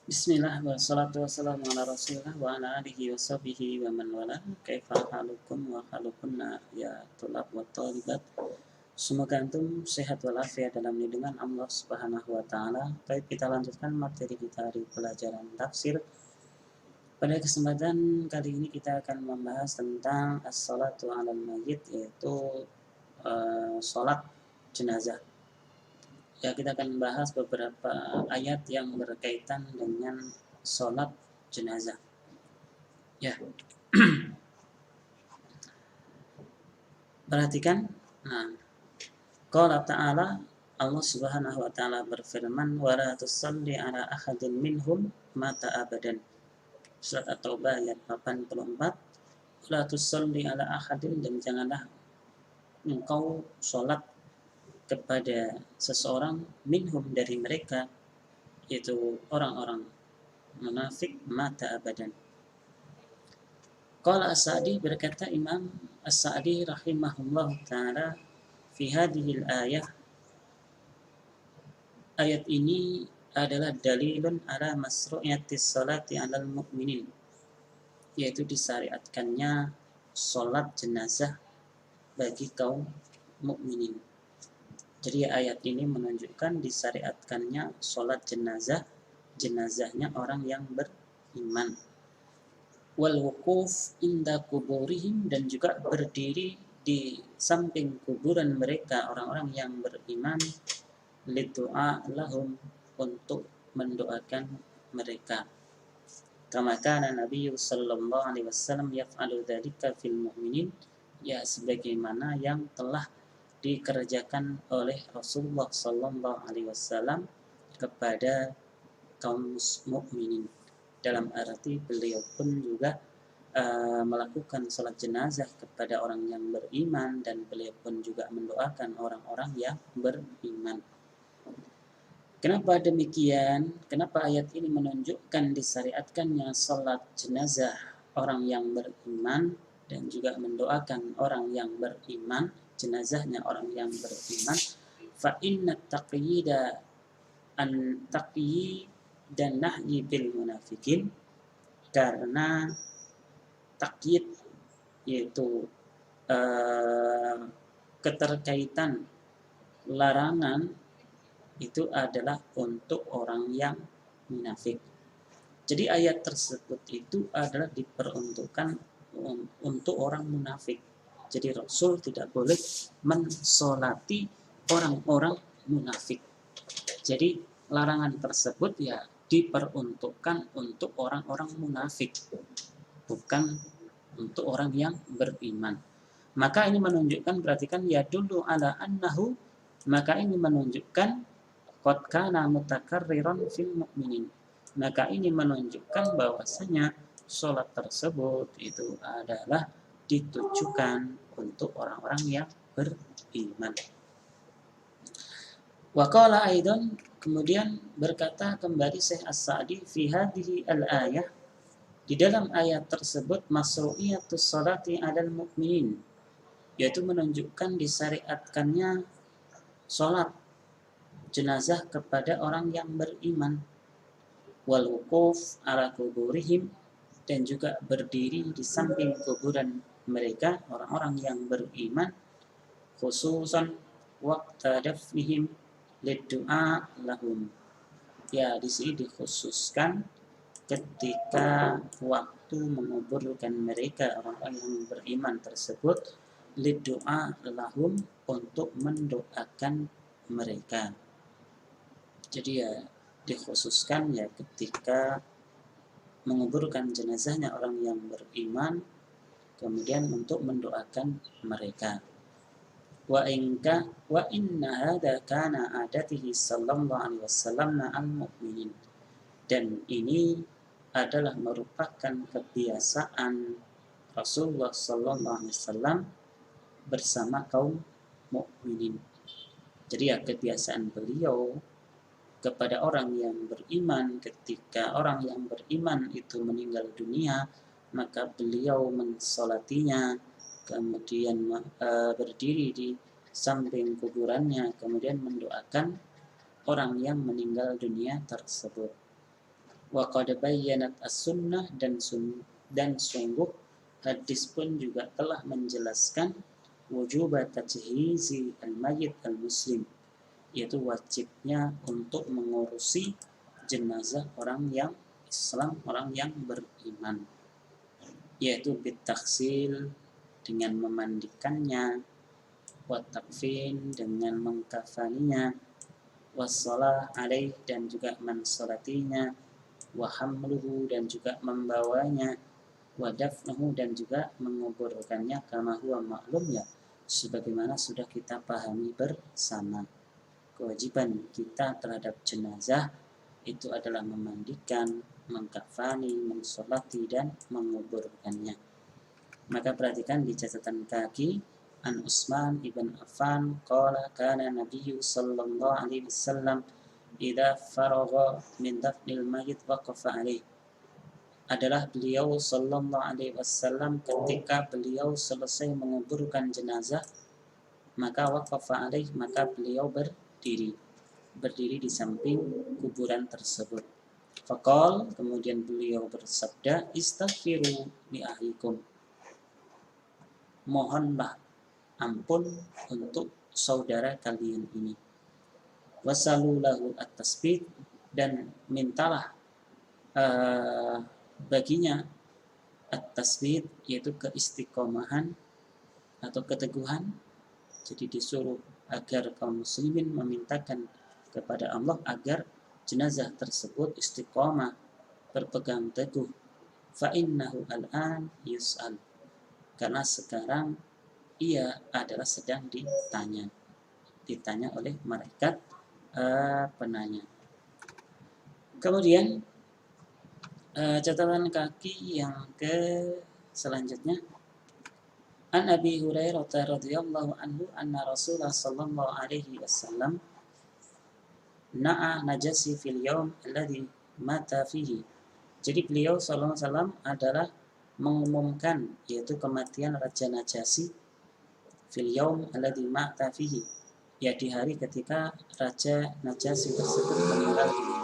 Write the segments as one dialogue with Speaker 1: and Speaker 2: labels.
Speaker 1: Bismillah wassalatu wassalamu ala rasulillah wa ala alihi wa sahbihi wa man wala. Kaifa halukum wa halukunna ya tulab wa talibat. Semoga antum sehat walafiat dalam lindungan Allah Subhanahu wa taala. Baik, kita lanjutkan materi kita di pelajaran tafsir. Pada kesempatan kali ini kita akan membahas tentang as-salatu 'alal mayyit, yaitu salat jenazah. Ya, kita akan membahas beberapa ayat yang berkaitan dengan sholat jenazah. Ya, perhatikan. Nah, qala ta'ala, Allah Subhanahu wa taala berfirman, "Wa la tusalli ala ahadin minhum mata abadan." Surat At-Taubah ayat 84. "Wa la tusalli ala ahadin," dan janganlah engkau sholat kepada seseorang minhum dari mereka, yaitu orang-orang munafik, mata abadan. Qala As-Sa'di, berkata Imam As-Sa'di rahimahullah ta'ala, fi hadhil ayah, ayat ini adalah dalilun ala masru'iyatis salati alal mu'minin, yaitu disyariatkannya sholat jenazah bagi kaum mukminin. Jadi ayat ini menunjukkan disyariatkannya sholat jenazah, jenazahnya orang yang beriman. Wal wukuf inda kuburihim, dan juga berdiri di samping kuburan mereka orang-orang yang beriman, lidu'a lahum, untuk mendoakan mereka. Kama kana Nabi sallallahu alaihi wasallam yaf'alu dzalika fil mu'minin, ya sebagaimana yang telah dikerjakan oleh Rasulullah sallallahu alaihi wasallam kepada kaum mukminin. Dalam arti beliau pun juga melakukan sholat jenazah kepada orang yang beriman, dan beliau pun juga mendoakan orang-orang yang beriman. Kenapa demikian? Kenapa ayat ini menunjukkan disyariatkannya sholat jenazah orang yang beriman dan juga mendoakan orang yang beriman, jenazahnya orang yang beriman? Fa inna taqyida an taqyi dan nahyi bil munafikin, karena takyid yaitu keterkaitan larangan itu adalah untuk orang yang munafik. Jadi ayat tersebut itu adalah diperuntukkan untuk orang munafik. Jadi Rasul tidak boleh mensolati orang-orang munafik. Jadi larangan tersebut ya diperuntukkan untuk orang-orang munafik, bukan untuk orang yang beriman. Maka ini menunjukkan, perhatikan, ya dulu ala annahu, maka ini menunjukkan qad kana mutakarriran fil mu'minin, maka ini menunjukkan bahwasanya sholat tersebut itu adalah ditujukan untuk orang-orang yang beriman. Wa qala aidan, kemudian berkata kembali Syekh As-Sa'di, fi hadhihi al-ayah, di dalam ayat tersebut, masru'iyatus salati 'alal mu'minin, yaitu menunjukkan disyariatkannya salat jenazah kepada orang yang beriman. Wal wukuf ala kuburihim, dan juga berdiri di samping kuburan mereka orang-orang yang beriman, khususan waqta dafnihim liddu'a lahum. Ya, di sini dikhususkan ketika waktu menguburkan mereka orang-orang yang beriman tersebut, liddu'a lahum, untuk mendoakan mereka. Jadi ya dikhususkan ya ketika menguburkan jenazahnya orang yang beriman, kemudian untuk mendoakan mereka. Wa inna hadza kana adatihi sallallahu alaihi wasallam ma'al mu'minin, dan ini adalah merupakan kebiasaan Rasulullah sallallahu alaihi wasallam bersama kaum mukminin. Jadi ya kebiasaan beliau kepada orang yang beriman, ketika orang yang beriman itu meninggal dunia, maka beliau mensolatinya, kemudian berdiri di samping kuburannya, kemudian mendoakan orang yang meninggal dunia tersebut. Wa qad bayyanat as-sunnah dan sungguh hadis pun juga telah menjelaskan wujub tajhizi al-mayyit al-muslim, yaitu wajibnya untuk mengurusi jenazah orang yang Islam, orang yang beriman, yaitu bitaksil dengan memandikannya, wa takfin dengan mengkafaninya, wassalah alaih dan juga mensolatinya, wa hamluhu dan juga membawanya, wa dafnuhu dan juga menguburkannya, kama huwa maklum ya, sebagaimana sudah kita pahami bersama. Kewajiban kita terhadap jenazah itu adalah memandikan, mengkafani, mensolati dan menguburkannya. Maka perhatikan di catatan kaki, An Utsman ibn Affan qala kana Nabiyyu sallallahu alaihi wasallam idza faragha min dafnil mayyit waqafa alaihi, adalah beliau sallallahu alaihi wasallam ketika beliau selesai menguburkan jenazah, maka waqafa alaihi, maka beliau berdiri di samping kuburan tersebut. Faqal, kemudian beliau bersabda, istaghfiru li ahlikum, mohonlah ampun untuk saudara kalian ini. Wasalulahu at-tasbih, dan mintalah baginya at-tasbih, yaitu keistiqomahan atau keteguhan. Jadi disuruh agar kaum muslimin memintakan kepada Allah agar jenazah tersebut istiqomah, berpegang teguh. Fa innahu al-an yus'al, karena sekarang ia adalah sedang ditanya oleh malaikat penanya. Kemudian catatan kaki yang ke selanjutnya, An Abi Hurairah radhiyallahu anhu anna Rasulullah sallallahu alaihi wasallam na'a najasi fil yaum alladhi mata fihi. Jadi beliau sallallahu alaihi wasallam adalah mengumumkan, yaitu kematian Raja Najasyi, fil yaum alladhi mata fihi, ya di hari ketika Raja Najasyi tersebut meninggal dunia.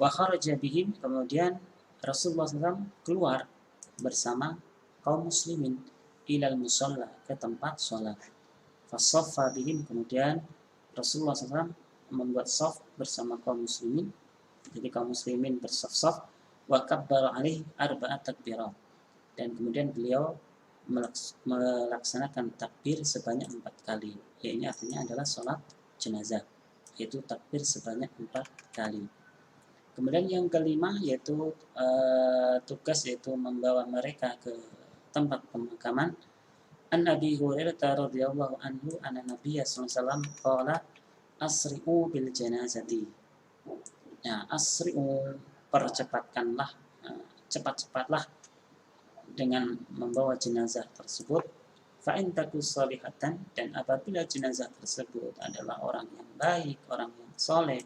Speaker 1: Wa kharaja bihim, kemudian Rasulullah SAW keluar bersama kaum muslimin ilal musalla, ke tempat sholat. Fasaffa bihim, kemudian Rasulullah SAW membuat saf bersama kaum muslimin. Jadi kaum muslimin bersaf-saf. Wa kabbara alaih arba'at takbirat, dan kemudian beliau melaksanakan takbir sebanyak 4 kali. Ya, ini artinya adalah sholat jenazah, yaitu takbir sebanyak 4 kali. Kemudian yang kelima yaitu tugas, yaitu membawa mereka ke tempat pemakaman. An Abi Hurairah radhiyallahu anhu anna Nabiyya sallallahu alaihi wasallam qala asri'u bil janazati. Ya, asri'u, percepatkanlah, cepat-cepatlah dengan membawa jenazah tersebut. Fa in taku salihatan, dan apabila jenazah tersebut adalah orang yang baik, orang yang soleh,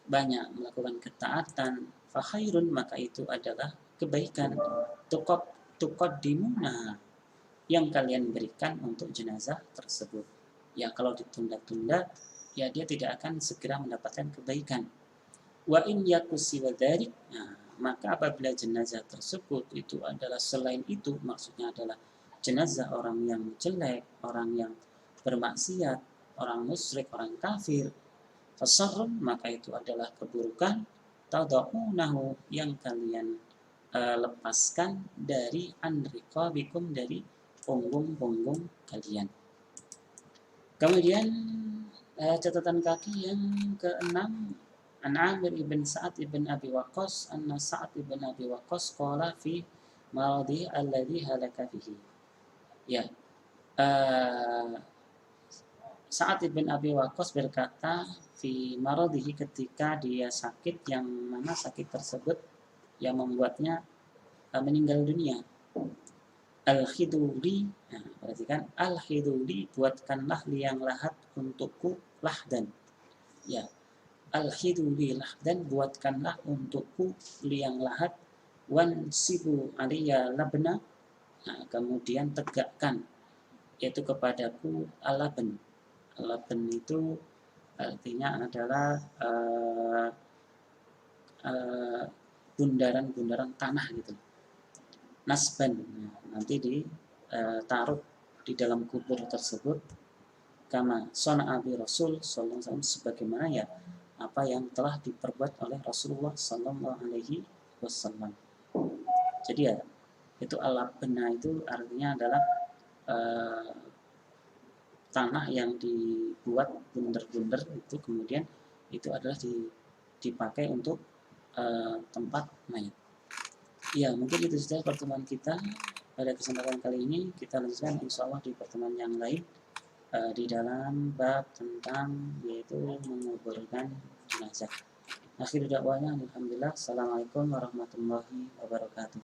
Speaker 1: banyak melakukan ketaatan, fa khairun, maka itu adalah kebaikan. Tuqaddimuna, yang kalian berikan untuk jenazah tersebut. Ya, kalau ditunda-tunda, ya dia tidak akan segera mendapatkan kebaikan. Wa in yakusi wa dharik, maka apabila jenazah tersebut itu adalah selain itu, maksudnya adalah jenazah orang yang jelek, orang yang bermaksiat, orang musyrik, orang kafir, fasarrun, maka itu adalah keburukan, tadaunahu, yang kalian lepaskan dari anriqabikum, dari punggung-punggung kalian. Kemudian catatan kaki yang keenam, An Amir ibn Sa'ad ibn Abi Waqqas anna Sa'ad ibn Abi Waqqas qala fi maradi alladhi halaka fihi. Ya, Sa'ad ibn Abi Waqqas berkata fi maradihi, ketika dia sakit, yang mana sakit tersebut yang membuatnya meninggal dunia. Al-khiduli, perhatikan, al-khiduli, buatkanlah liang lahat untukku lahdan. Ya, al-khiduli lahdan, buatkanlah untukku liang lahat, wan sibu aliyya labna, kemudian tegakkan, yaitu kepadaku alaban. Alaban itu artinya adalah bundaran-bundaran tanah gitu, nasban. Nah, nanti ditaruh di dalam kubur tersebut, kama sona abi Rasul sallallahu alaihi wasallam, sebagaimana ya apa yang telah diperbuat oleh Rasulullah sallallahu alaihi wasallam. Jadi ya itu al-labna itu artinya adalah eh, tanah yang dibuat bundar-bundar itu, kemudian itu adalah dipakai untuk tempat mayat. Ya, mungkin itu saja pertemuan kita pada kesempatan kali ini. Kita lanjutkan insya Allah di pertemuan yang lain di dalam bab tentang yaitu menguburkan jenazah. Akhir dakwanya alhamdulillah. Assalamualaikum warahmatullahi wabarakatuh.